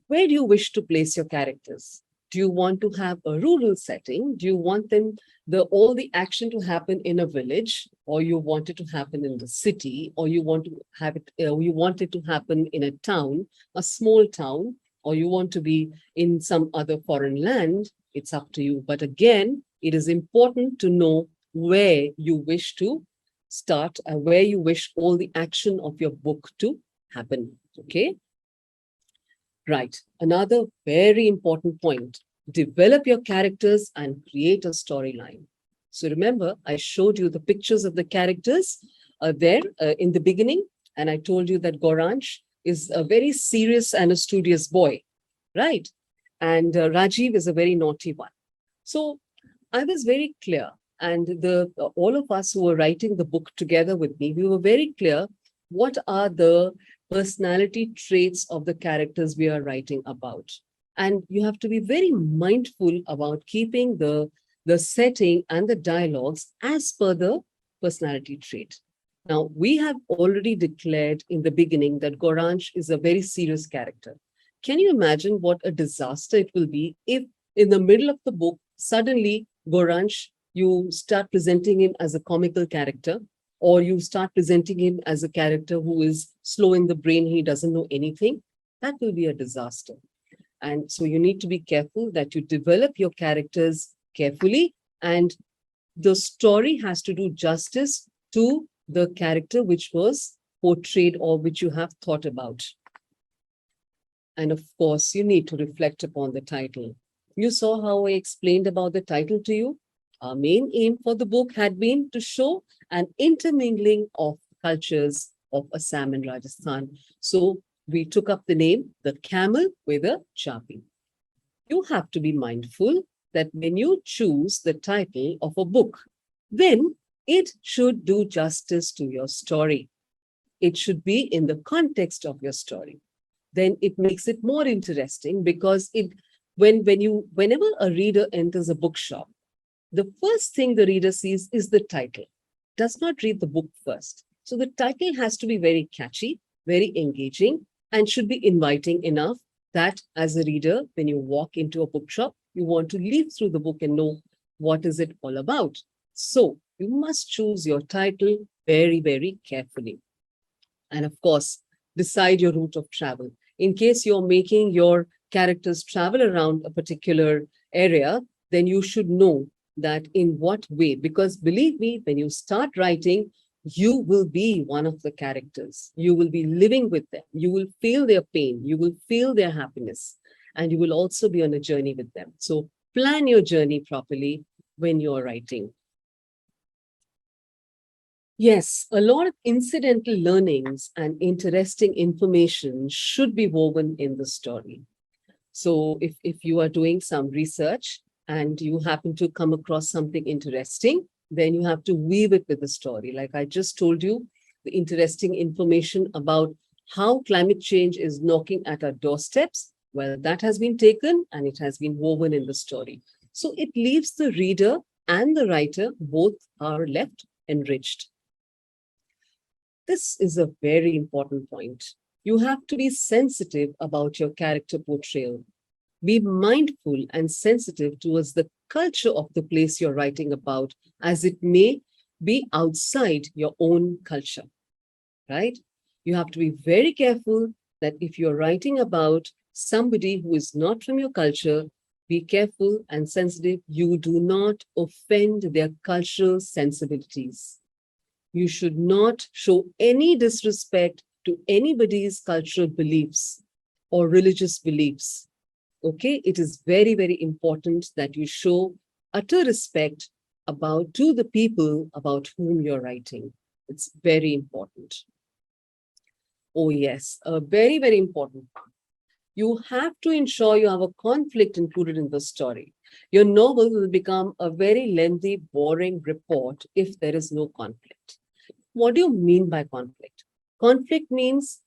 Where do you wish to place your characters? Do you want to have a rural setting? Do you want all the action to happen in a village, or you want it to happen in the city, or you want to have it, you want it to happen in a town, a small town, or you want to be in some other foreign land? It's up to you. But again, it is important to know where you wish to start and where you wish all the action of your book to happen. Okay. Right. Another very important point, develop your characters and create a storyline. So remember, I showed you the pictures of the characters there in the beginning, and I told you that Goransh is a very serious and a studious boy, right? And Rajiv is a very naughty one. So I was very clear, and all of us who were writing the book together with me, we were very clear what are the personality traits of the characters we are writing about. And you have to be very mindful about keeping the setting and the dialogues as per the personality trait. Now, we have already declared in the beginning that Goransh is a very serious character. Can you imagine what a disaster it will be if in the middle of the book, suddenly Goransh, you start presenting him as a comical character, or you start presenting him as a character who is slow in the brain, he doesn't know anything? That will be a disaster. And so you need to be careful that you develop your characters carefully, and the story has to do justice to the character which was portrayed or which you have thought about. And of course, you need to reflect upon the title. You saw how I explained about the title to you. Our main aim for the book had been to show an intermingling of cultures of Assam and Rajasthan. So we took up the name, The Camel with a Chapi. You have to be mindful that when you choose the title of a book, then it should do justice to your story. It should be in the context of your story. Then it makes it more interesting, because whenever a reader enters a bookshop, the first thing the reader sees is the title, does not read the book first. So the title has to be very catchy, very engaging, and should be inviting enough that as a reader, when you walk into a bookshop, you want to leaf through the book and know what is it all about. So you must choose your title very, very carefully. And of course, decide your route of travel. In case you're making your characters travel around a particular area, then you should know that in what way, because believe me, when you start writing, you will be one of the characters. You will be living with them. You will feel their pain. You will feel their happiness. And you will also be on a journey with them. So plan your journey properly when you're writing. Yes, a lot of incidental learnings and interesting information should be woven in the story. So if you are doing some research and you happen to come across something interesting, then you have to weave it with the story. Like I just told you, the interesting information about how climate change is knocking at our doorsteps. Well, that has been taken and it has been woven in the story. So it leaves the reader and the writer, both are left enriched. This is a very important point. You have to be sensitive about your character portrayal. Be mindful and sensitive towards the culture of the place you're writing about, as it may be outside your own culture, right? You have to be very careful that if you're writing about somebody who is not from your culture, be careful and sensitive. You do not offend their cultural sensibilities. You should not show any disrespect to anybody's cultural beliefs or religious beliefs. Okay, it is very, very important that you show utter respect to the people about whom you're writing. It's very important. Oh yes, a very, very important one. You have to ensure you have a conflict included in the story. Your novel will become a very lengthy, boring report if there is no conflict. What do you mean by conflict? Conflict means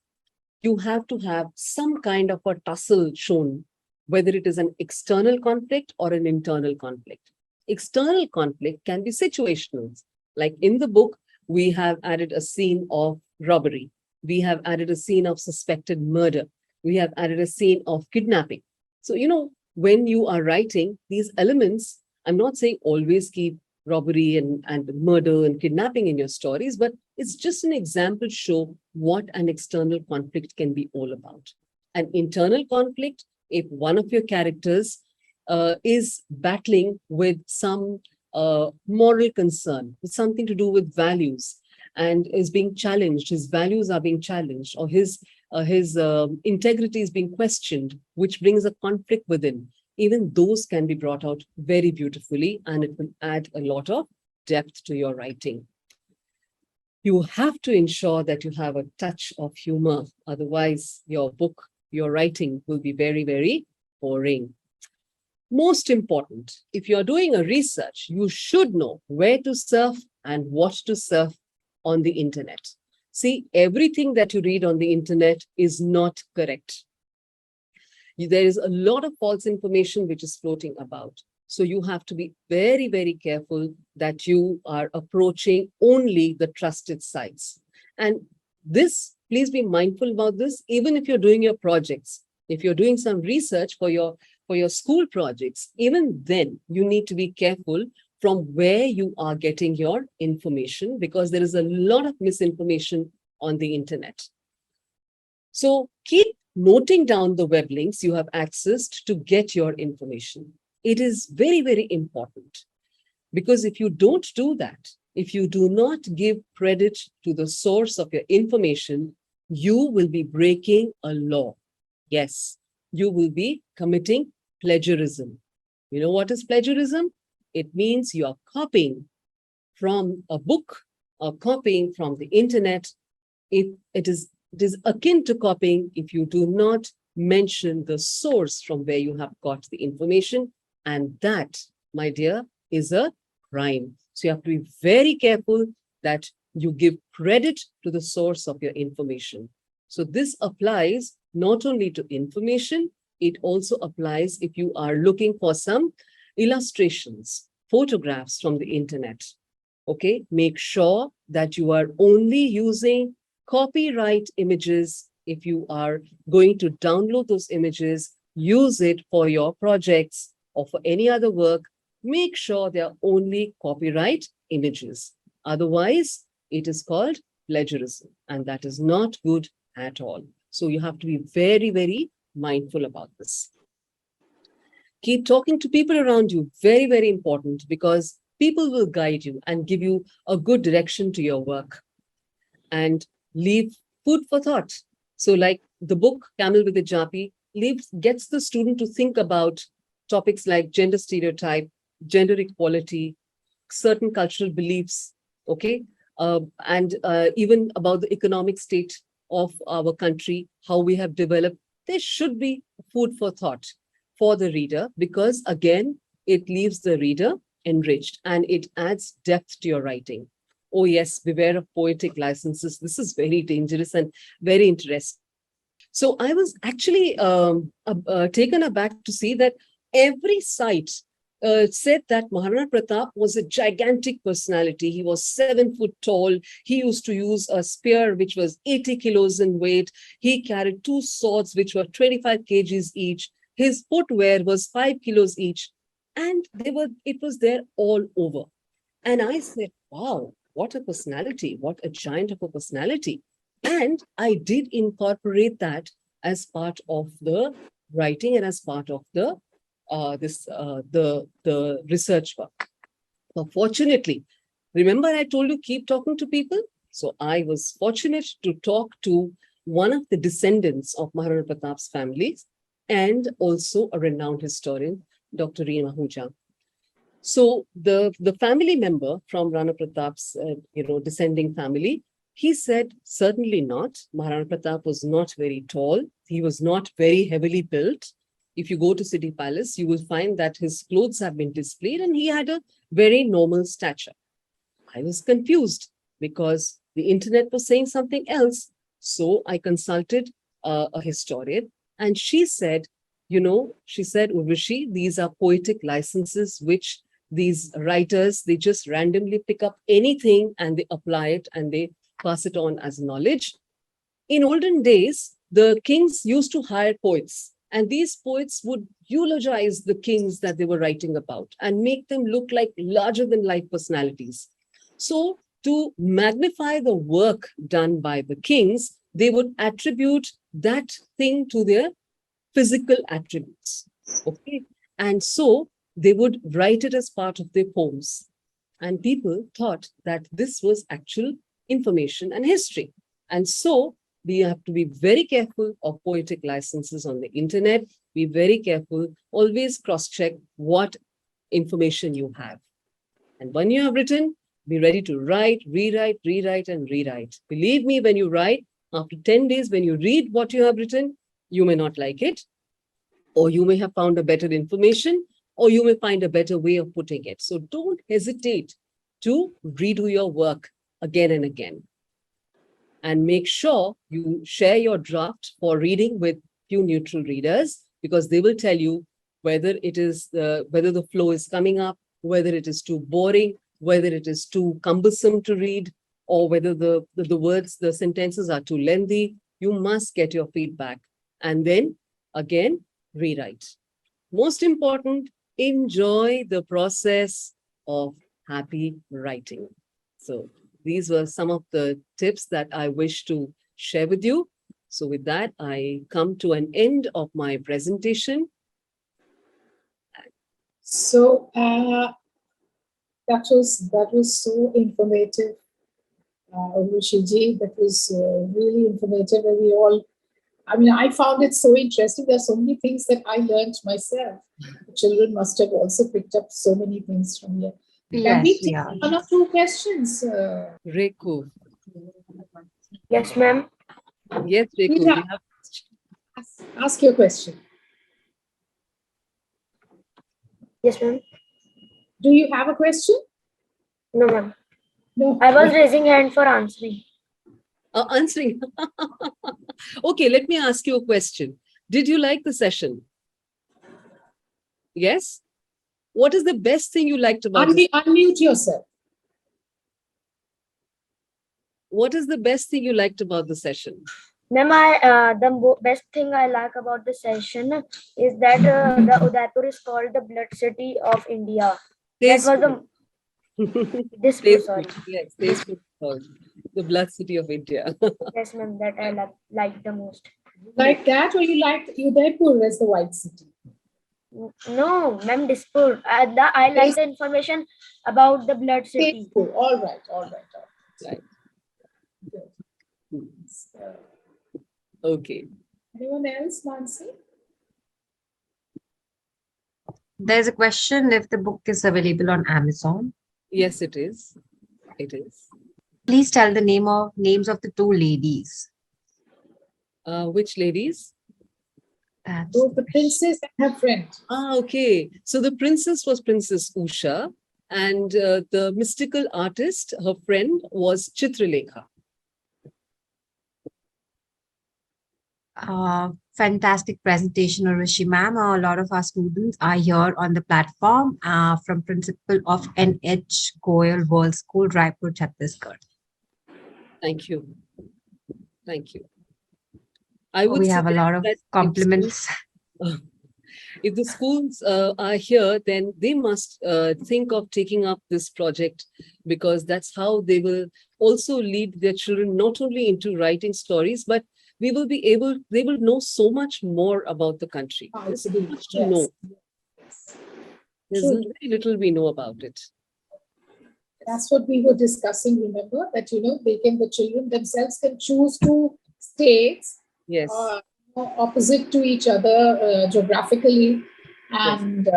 you have to have some kind of a tussle shown whether it is an external conflict or an internal conflict. External conflict can be situational. Like in the book, we have added a scene of robbery. We have added a scene of suspected murder. We have added a scene of kidnapping. So, when you are writing these elements, I'm not saying always keep robbery and murder and kidnapping in your stories, but it's just an example to show what an external conflict can be all about. An internal conflict, if one of your characters is battling with some moral concern, with something to do with values, and is being challenged, his values are being challenged, or his integrity is being questioned, which brings a conflict within. Even those can be brought out very beautifully, and it will add a lot of depth to your writing. You have to ensure that you have a touch of humor. Otherwise, your book, your writing will be very, very boring. Most important, if you're doing a research, you should know where to surf and what to surf on the internet. See, everything that you read on the internet is not correct. There is a lot of false information which is floating about. So you have to be very, very careful that you are approaching only the trusted sites. And this, please be mindful about this, even if you're doing your projects. If you're doing some research for your school projects, even then you need to be careful from where you are getting your information, because there is a lot of misinformation on the internet. So keep noting down the web links you have accessed to get your information. It is very, very important, because if you don't do that, if you do not give credit to the source of your information, you will be breaking a law. Yes, you will be committing plagiarism. You know what is plagiarism? It means you are copying from a book or copying from the internet. It is akin to copying if you do not mention the source from where you have got the information. And that, my dear, is a crime. So you have to be very careful that you give credit to the source of your information. So this applies not only to information, it also applies if you are looking for some illustrations, photographs from the internet. Okay, make sure that you are only using copyright images. If you are going to download those images, use it for your projects or for any other work, make sure they are only copyright images. Otherwise, it is called plagiarism, and that is not good at all. So you have to be very, very mindful about this. Keep talking to people around you, very, very important, because people will guide you and give you a good direction to your work and leave food for thought. So like the book, Camel with a Japi, gets the student to think about topics like gender stereotype, gender equality, certain cultural beliefs, okay? And even about the economic state of our country, how we have developed. There should be food for thought for the reader, because again, it leaves the reader enriched and it adds depth to your writing. Oh yes, beware of poetic licenses. This is very dangerous and very interesting. So I was actually taken aback to see that every site said that Maharana Pratap was a gigantic personality. He was 7 foot tall. He used to use a spear which was 80 kilos in weight. He carried 2 swords which were 25 kgs each. His footwear was 5 kilos each. And it was there all over. And I said, wow, what a personality, what a giant of a personality. And I did incorporate that as part of the writing and as part of the research work. But fortunately, remember I told you keep talking to people? So I was fortunate to talk to one of the descendants of Maharana Pratap's family and also a renowned historian, Dr. Reema Ahuja. So the family member from Rana Pratap's descending family, he said, certainly not. Maharana Pratap was not very tall. He was not very heavily built. If you go to City Palace, you will find that his clothes have been displayed and he had a very normal stature. I was confused because the internet was saying something else. So I consulted a historian and she said, she said, Urvashi, these are poetic licenses which these writers, they just randomly pick up anything and they apply it and they pass it on as knowledge. In olden days, the kings used to hire poets, and these poets would eulogize the kings that they were writing about and make them look like larger than life personalities. So, to magnify the work done by the kings, they would attribute that thing to their physical attributes. Okay. And so they would write it as part of their poems. And people thought that this was actual information and history. And so we have to be very careful of poetic licenses on the internet. Be very careful. Always cross-check what information you have. And when you have written, be ready to write, rewrite, rewrite, and rewrite. Believe me, when you write, after 10 days, when you read what you have written, you may not like it, or you may have found a better information, or you may find a better way of putting it. So don't hesitate to redo your work again and again. And make sure you share your draft for reading with few neutral readers, because they will tell you whether it is whether the flow is coming up, whether it is too boring, whether it is too cumbersome to read, or whether the words, the sentences are too lengthy. You must get your feedback and then again rewrite. Most important, enjoy the process of happy writing. So these were some of the tips that I wish to share with you. So with that, I come to an end of my presentation.
So that was so informative, Urvashi ji. That was really informative, and I found it so interesting. There are so many things that I learned myself. The children must have also picked up so many things from here. Can we take one or two questions?
Reku.
Yes, ma'am.
Yes, Reku.
Yeah. Ask your question.
Yes, ma'am.
Do you have a question?
No, ma'am.
No.
I was raising hand for answering.
Answering. Okay, let me ask you a question. Did you like the session? Yes? What is the best thing you liked about it?
Unmute yourself.
What is the best thing you liked about the session?
Ma'am, the best thing I like about the session is that the Udaipur is called the blood city of India. That was sorry.
Yes, the blood city of India.
Yes, ma'am, that I like the most.
Like that, or you liked Udaipur as the white city?
No, ma'am, Dispur. I like the information about the blood city.
Dispur. All right.
Right.
Good.
Okay.
Anyone else, Nancy?
There's a question if the book is available on Amazon.
Yes, it is. It is.
Please tell the names of the two ladies.
Which ladies?
The princess and her friend.
Okay. So the princess was Princess Usha, and the mystical artist, her friend, was Chitralekha.
Fantastic presentation, Urvashi ma'am. A lot of our students are here on the platform from Principal of N.H. Goyal World School, Raipur, Chhattisgarh.
Thank you. Thank you. I would
We have a lot of compliments.
If the schools are here, then they must think of taking up this project, because that's how they will also lead their children not only into writing stories, but they will know so much more about the country. There's so much to know. There's very little we know about it.
That's what we were discussing, remember? That, the children themselves can choose two states.
Yes.
Opposite to each other geographically and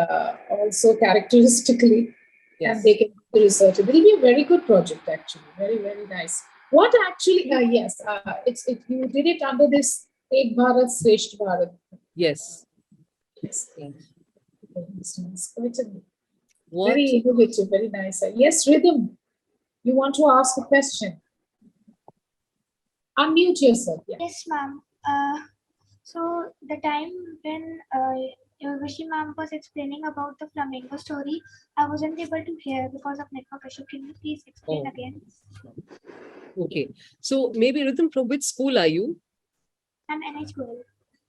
also characteristically.
Yes.
And they can do the research. It will be a very good project, actually. Very, very nice. What actually, you did it under this Ek Bharat, Shreshth Bharat.
Yes.
Yes.
What?
Very innovative, very nice. Yes, Rhythm, you want to ask a question? Unmute yourself. Yeah.
Yes, ma'am. So the time when Urvashi ma'am was explaining about the flamingo story, I wasn't able to hear because of network issue. Can you please explain
Oh.
again?
Okay. So maybe Rhythm, from which school are you?
I'm NH Goel.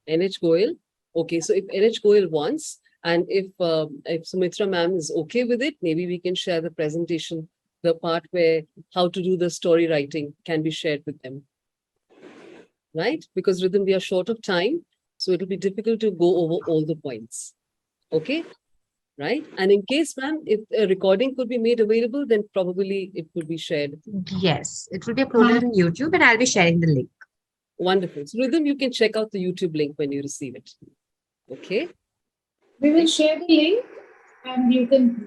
NH Goel. Okay. So if NH Goel wants, and if Sumitra ma'am is okay with it, maybe we can share the presentation, the part where how to do the story writing can be shared with them. Right? Because Rhythm, we are short of time, so it'll be difficult to go over all the points. Okay? Right? And in case, ma'am, if a recording could be made available, then probably it could be shared.
Yes, it will be uploaded on YouTube and I'll be sharing the link.
Wonderful. So Rhythm, you can check out the YouTube link when you receive it. Okay?
We will share the link, and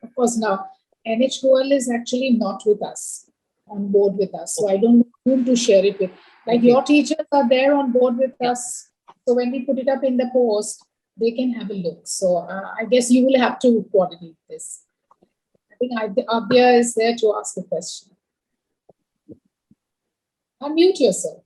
of course, now NH Goel is actually not with us, on board with us. So I don't know whom to share it with. Like
Okay.
your teachers are there on board with
Yeah.
us. So when we put it up in the post, they can have a look. So I guess you will have to coordinate this. I think Abhya is there to ask a question. Unmute yourself.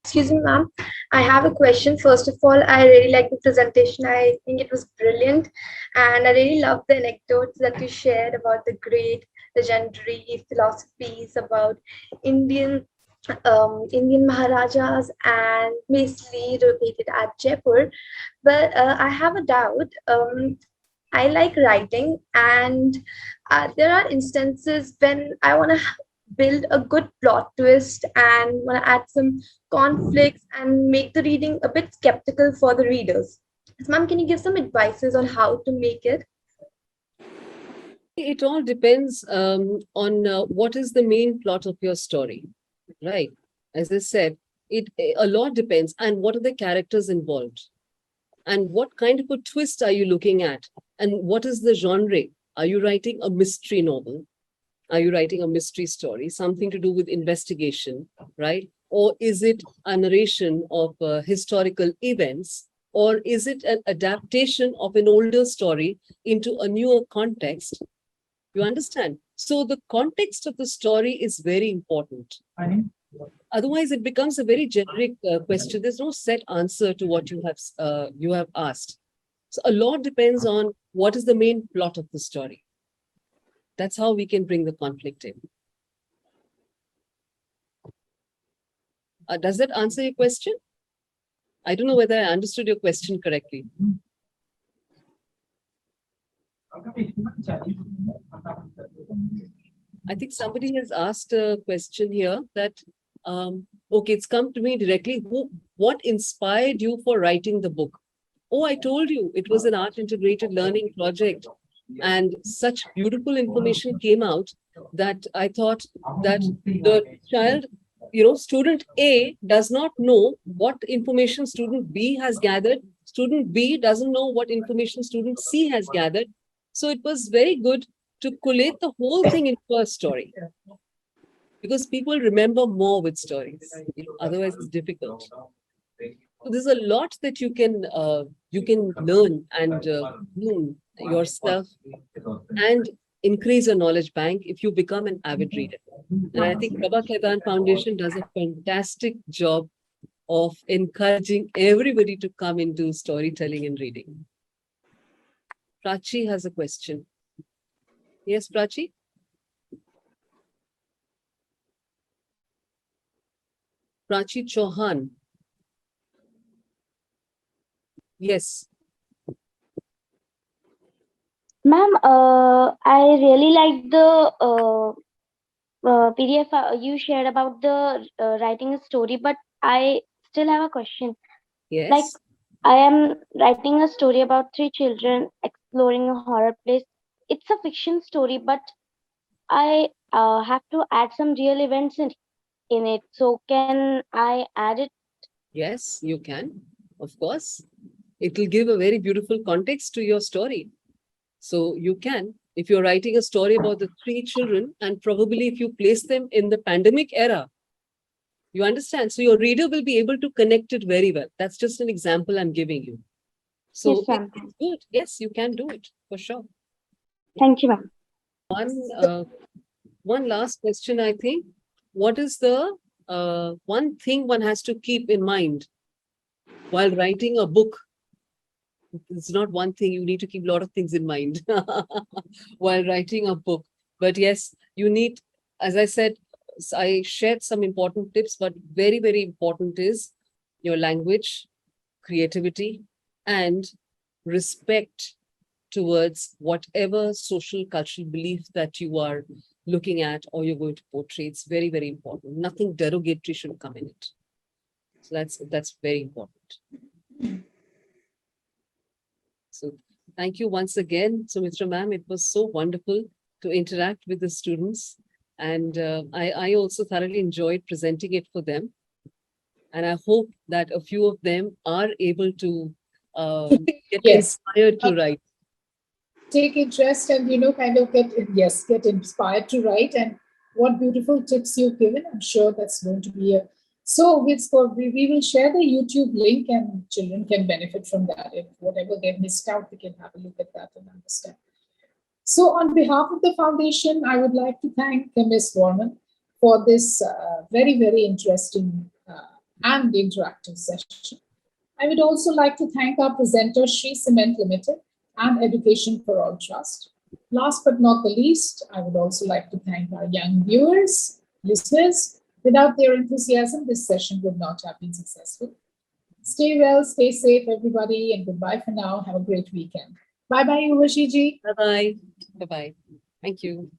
Excuse me, ma'am. I have a question. First of all, I really like the presentation. I think it was brilliant. And I really love the anecdotes that you shared about the great legendary philosophies about Indian Indian Maharajas and basically located at Jaipur. But I have a doubt. I like writing, and there are instances when I want to build a good plot twist and want to add some conflicts and make the reading a bit skeptical for the readers. So, ma'am, can you give some advices on how to make it?
It all depends on what is the main plot of your story, right? As I said, a lot depends, and what are the characters involved, and what kind of a twist are you looking at, and what is the genre? Are you writing a mystery novel? Are you writing a mystery story, something to do with investigation, right? Or is it a narration of historical events? Or is it an adaptation of an older story into a newer context? You understand? So the context of the story is very important. Otherwise, it becomes a very generic question. There's no set answer to what you have asked. So a lot depends on what is the main plot of the story. That's how we can bring the conflict in. Does that answer your question? I don't know whether I understood your question correctly. I think somebody has asked a question here that, okay, it's come to me directly. What inspired you for writing the book? Oh, I told you, it was an art integrated learning project. And such beautiful information came out that I thought that the child, student A does not know what information student B has gathered. Student B doesn't know what information student C has gathered. So it was very good to collate the whole thing into a story, because people remember more with stories. Otherwise, it's difficult. So there's a lot that you can learn and groom yourself and increase your knowledge bank if you become an avid reader. And I think Prabha Khaitan Foundation does a fantastic job of encouraging everybody to come into storytelling and reading. Prachi has a question. Yes, Prachi? Prachi Chauhan. Yes.
Ma'am, I really like the PDF you shared about the writing a story, but I still have a question.
Yes.
Like, I am writing a story about three children exploring a horror place. It's a fiction story, but I have to add some real events in it. So can I add it?
Yes, you can. Of course. It will give a very beautiful context to your story. So you can, if you're writing a story about the three children, and probably if you place them in the pandemic era, you understand? So your reader will be able to connect it very well. That's just an example I'm giving you. So
Yes, ma'am.
it's good. Yes, you can do it for sure.
Thank you, ma'am.
One last question, I think. what is the one thing one has to keep in mind while writing a book? It's not one thing, you need to keep a lot of things in mind while writing a book. But yes, you need, as I said, I shared some important tips, but very, very important is your language, creativity, and respect towards whatever social cultural belief that you are looking at or you're going to portray. It's very, very important. Nothing derogatory should come in it. So that's very important. So thank you once again, Sumitra ma'am. It was so wonderful to interact with the students. And I also thoroughly enjoyed presenting it for them. And I hope that a few of them are able to get
Yes.
inspired to write.
Take interest and, kind of get inspired to write. And what beautiful tips you've given. I'm sure that's going to be we will share the YouTube link and children can benefit from that. If whatever they've missed out, they can have a look at that and understand. So on behalf of the foundation, I would like to thank Ms. Warman for this very, very interesting and interactive session. I would also like to thank our presenter, Sri Cement Limited and Education for All Trust. Last but not the least, I would also like to thank our young viewers, listeners. Without their enthusiasm, this session would not have been successful. Stay well, stay safe, everybody, and goodbye for now. Have a great weekend. Bye-bye, Urvashi ji.
Bye-bye. Bye-bye. Thank you.